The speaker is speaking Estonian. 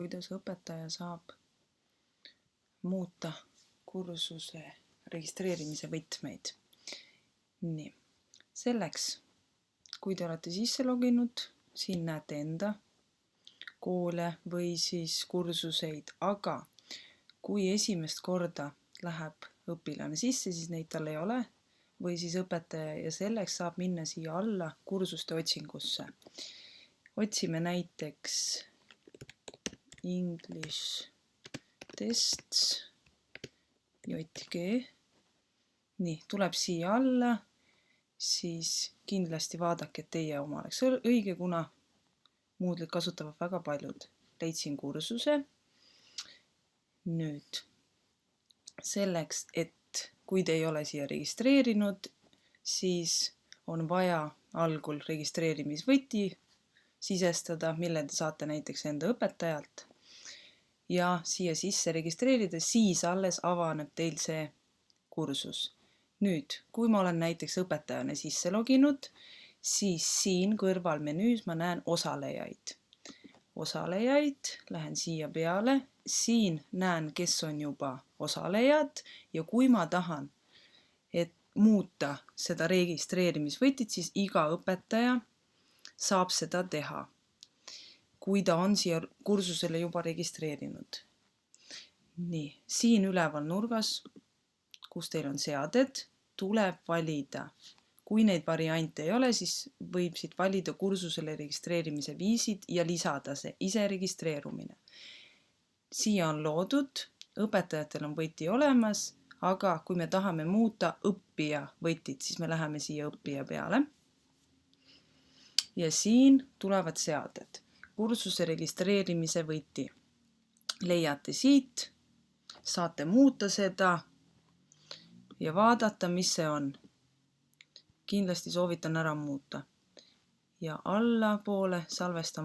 kuidas õpetaja saab muuta kursuse registreerimise võtmeid. Nii, selleks, kui te olete sisse loginud, siin näete enda koole või siis kursuseid, aga kui esimest korda läheb õpilane sisse, siis neid tal ei ole, või siis õpetaja, ja selleks saab minna siia alla kursuste otsingusse. Otsime näiteks English tests JG. Nii, tuleb siia alla, siis kindlasti vaadake, et teie oma oleks õige, kuna Moodle'it kasutavad väga paljud. Leidsin kursuse. Nüüd, selleks, et kui te ei ole siia registreerinud, siis on vaja algul registreerimisvõti sisestada, mille te saate näiteks enda õpetajalt. Ja siia sisse registreerida, siis alles avaneb teil see kursus. Nüüd, kui ma olen näiteks õpetajana sisse loginud, siis siin kõrvalmenüüs ma näen osalejaid. Osalejaid, lähen siia peale, siin näen, kes on juba osalejad ja kui ma tahan, et muuta seda registreerimisvõtit, siis iga õpetaja saab seda teha, kui ta on siia kursusele juba registreerinud. Nii, siin üleval nurgas, kus teil on seaded, tuleb valida. Kui neid variante ei ole, siis võib siit valida kursusele registreerimise viisid ja lisada see ise registreerumine. Siia on loodud, õpetajatel on võti olemas, aga kui me tahame muuta õppija võtit, siis me läheme siia õppija peale. Ja siin tulevad seaded. Kursuse registreerimise võti. Leiate siit, saate muuta seda ja vaadata, mis see on. Kindlasti soovitan ära muuta. Ja allapoole salvestama